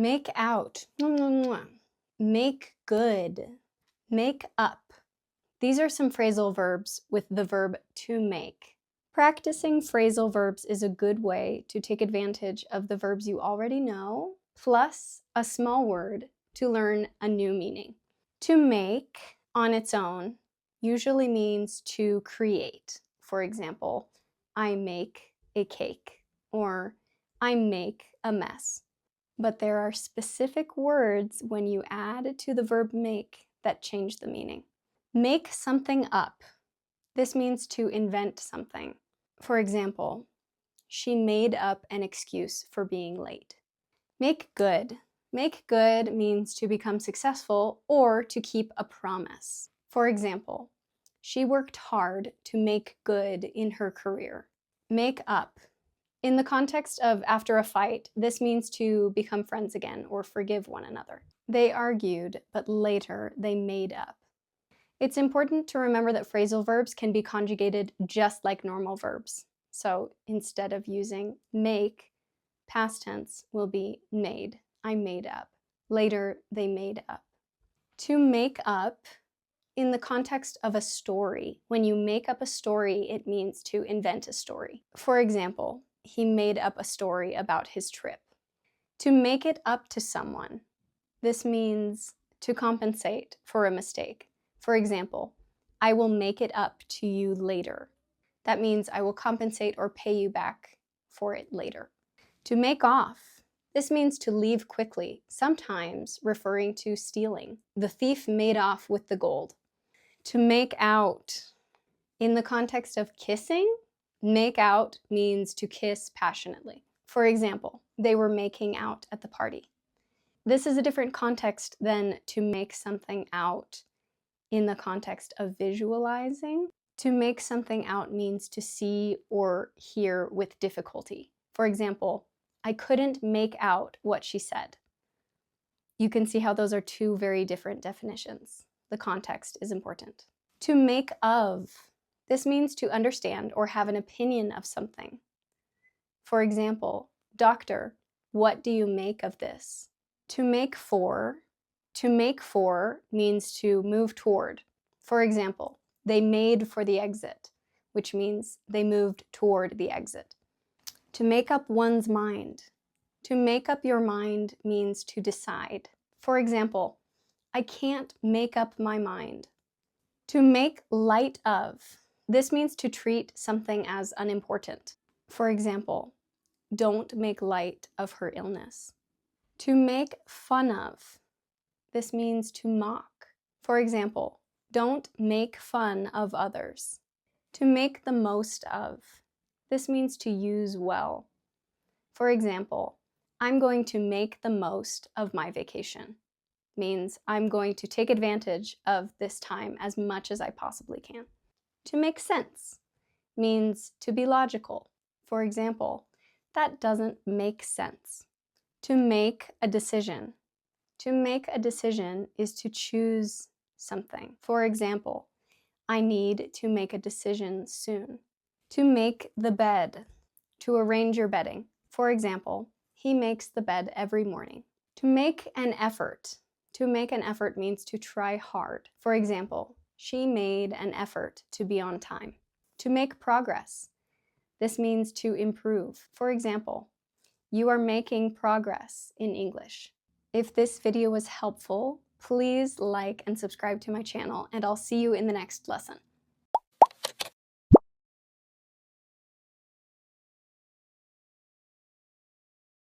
Make out, make good, make up. These are some phrasal verbs with the verb to make. Practicing phrasal verbs is a good way to take advantage of the verbs you already know, plus a small word to learn a new meaning. To make on its own usually means to create. For example, I make a cake, or I make a mess. But there are specific words when you add to the verb make that change the meaning. Make something up. This means to invent something. For example, she made up an excuse for being late. Make good. Make good means to become successful or to keep a promise. For example, she worked hard to make good in her career. Make up. In the context of after a fight, this means to become friends again or forgive one another. They argued, but later they made up. It's important to remember that phrasal verbs can be conjugated just like normal verbs. So instead of using make, past tense will be made. I made up. Later, they made up. To make up, in the context of a story, when you make up a story, it means to invent a story. For example, he made up a story about his trip. To make it up to someone, this means to compensate for a mistake. For example, I will make it up to you later. That means I will compensate or pay you back for it later. To make off, this means to leave quickly, sometimes referring to stealing. The thief made off with the gold. To make out, in the context of kissing, make out means to kiss passionately. For example, they were making out at the party. This is a different context than to make something out in the context of visualizing. To make something out means to see or hear with difficulty. For example, I couldn't make out what she said. You can see how those are two very different definitions. The context is important. To make of. This means to understand or have an opinion of something. For example, doctor, what do you make of this? To make for means to move toward. For example, they made for the exit, which means they moved toward the exit. To make up one's mind. To make up your mind means to decide. For example, I can't make up my mind. To make light of. This means to treat something as unimportant. For example, don't make light of her illness. To make fun of. This means to mock. For example, don't make fun of others. To make the most of. This means to use well. For example, I'm going to make the most of my vacation. Means I'm going to take advantage of this time as much as I possibly can. To make sense means to be logical. For example, that doesn't make sense. To make a decision. To make a decision is to choose something. For example, I need to make a decision soon. To make the bed. To arrange your bedding. For example, he makes the bed every morning. To make an effort. To make an effort means to try hard. For example, she made an effort to be on time. To make progress. This means to improve. For example, you are making progress in English. If this video was helpful, please like and subscribe to my channel, and I'll see you in the next lesson.